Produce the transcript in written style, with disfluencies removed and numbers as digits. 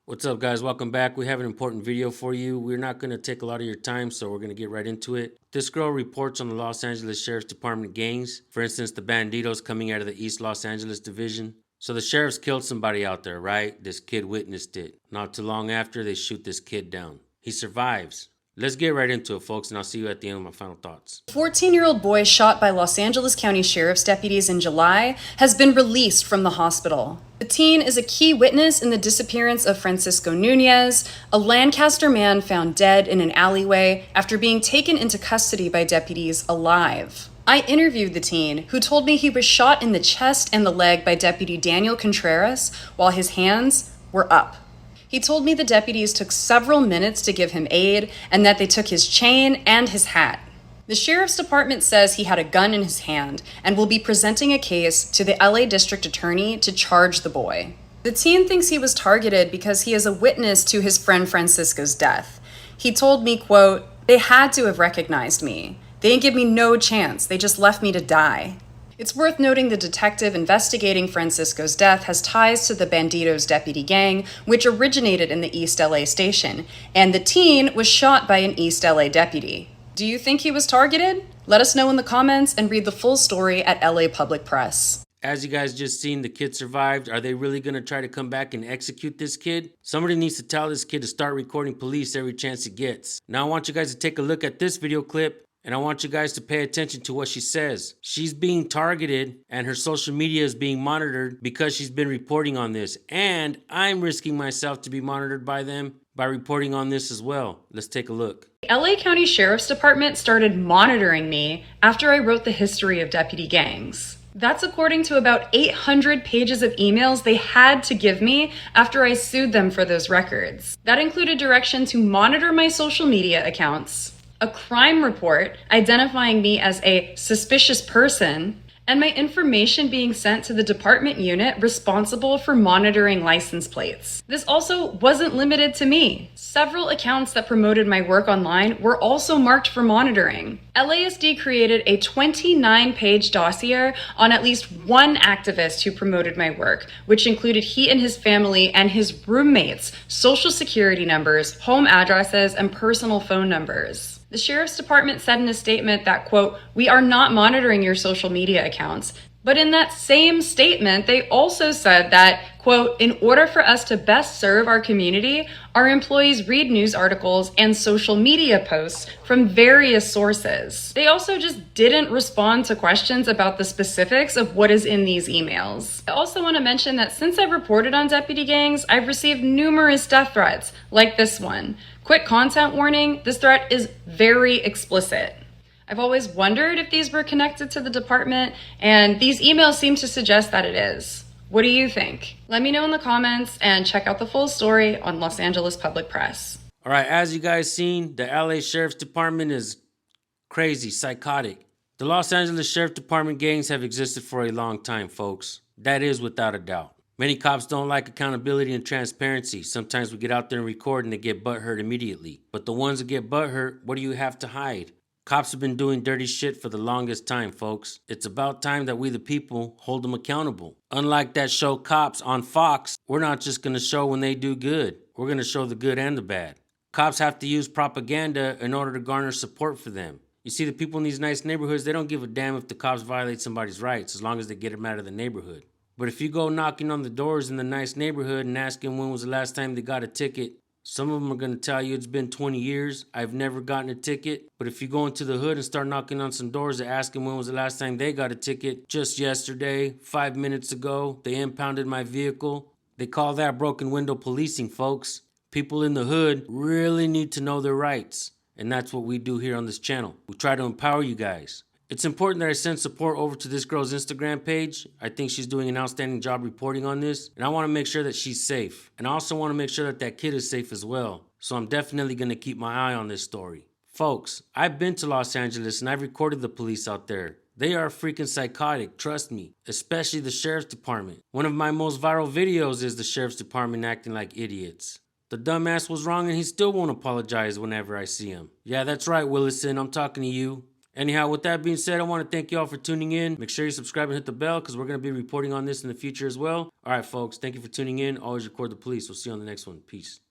What's up, guys? Welcome back. We have an important video for you. We're not going to take a lot of your time, so we're going to get right into it. This girl reports on the Los Angeles Sheriff's Department gangs. For instance, the banditos coming out of the East Los Angeles division. So the sheriffs killed somebody out there, right? This kid witnessed it. Not too long after, they shoot this kid down. He survives. Let's get right into it, folks, and I'll see you at the end of my final thoughts. A 14-year-old boy shot by Los Angeles County Sheriff's deputies in July has been released from the hospital. The teen is a key witness in the disappearance of Francisco Nunez, a Lancaster man found dead in an alleyway after being taken into custody by deputies alive. I interviewed the teen, who told me he was shot in the chest and the leg by Deputy Daniel Contreras while his hands were up. He told me the deputies took several minutes to give him aid and that they took his chain and his hat. The sheriff's department says he had a gun in his hand and will be presenting a case to the LA district attorney to charge the boy. The teen thinks he was targeted because he is a witness to his friend Francisco's death. He told me, quote, "They had to have recognized me. They didn't give me no chance. They just left me to die." It's worth noting the detective investigating Francisco's death has ties to the Banditos deputy gang, which originated in the East LA station, and the teen was shot by an East LA deputy. Do you think he was targeted? Let us know in the comments and read the full story at LA Public Press. As you guys just seen, the kid survived. Are they really going to try to come back and execute this kid? Somebody needs to tell this kid to start recording police every chance he gets. Now I want you guys to take a look at this video clip. And I want you guys to pay attention to what she says. She's being targeted and her social media is being monitored because she's been reporting on this. And I'm risking myself to be monitored by them by reporting on this as well. Let's take a look. The LA County Sheriff's Department started monitoring me after I wrote the history of deputy gangs. That's according to about 800 pages of emails they had to give me after I sued them for those records. That included direction to monitor my social media accounts, a crime report identifying me as a suspicious person, and my information being sent to the department unit responsible for monitoring license plates. This also wasn't limited to me. Several accounts that promoted my work online were also marked for monitoring. LASD created a 29-page dossier on at least one activist who promoted my work, which included he and his family and his roommates' social security numbers, home addresses, and personal phone numbers. The Sheriff's Department said in a statement that, quote, "We are not monitoring your social media accounts." But in that same statement, they also said that, quote, "In order for us to best serve our community, our employees read news articles and social media posts from various sources." They also just didn't respond to questions about the specifics of what is in these emails. I also want to mention that since I've reported on deputy gangs, I've received numerous death threats, like this one. Quick content warning, this threat is very explicit. I've always wondered if these were connected to the department, and these emails seem to suggest that it is. What do you think? Let me know in the comments and check out the full story on Los Angeles Public Press. All right, as you guys seen, the LA Sheriff's Department is crazy, psychotic. The Los Angeles Sheriff Department gangs have existed for a long time, folks. That is without a doubt. Many cops don't like accountability and transparency. Sometimes we get out there and record and they get butthurt immediately. But the ones that get butthurt, what do you have to hide? Cops have been doing dirty shit for the longest time, folks. It's about time that we the people hold them accountable. Unlike that show Cops on Fox, we're not just going to show when they do good. We're going to show the good and the bad. Cops have to use propaganda in order to garner support for them. You see, the people in these nice neighborhoods, they don't give a damn if the cops violate somebody's rights as long as they get them out of the neighborhood. But if you go knocking on the doors in the nice neighborhood and asking when was the last time they got a ticket, some of them are going to tell you it's been 20 years. I've never gotten a ticket. But if you go into the hood and start knocking on some doors and asking when was the last time they got a ticket, just yesterday, 5 minutes ago, they impounded my vehicle. They call that broken window policing, folks. People in the hood really need to know their rights. And that's what we do here on this channel. We try to empower you guys. It's important that I send support over to this girl's Instagram page. I think she's doing an outstanding job reporting on this. And I want to make sure that she's safe. And I also want to make sure that that kid is safe as well. So I'm definitely going to keep my eye on this story. Folks, I've been to Los Angeles and I've recorded the police out there. They are freaking psychotic, trust me. Especially the Sheriff's Department. One of my most viral videos is the Sheriff's Department acting like idiots. The dumbass was wrong and he still won't apologize whenever I see him. Yeah, that's right, Willison, I'm talking to you. Anyhow, with that being said, I want to thank you all for tuning in. Make sure you subscribe and hit the bell because we're going to be reporting on this in the future as well. All right, folks, thank you for tuning in. Always record the police. We'll see you on the next one. Peace.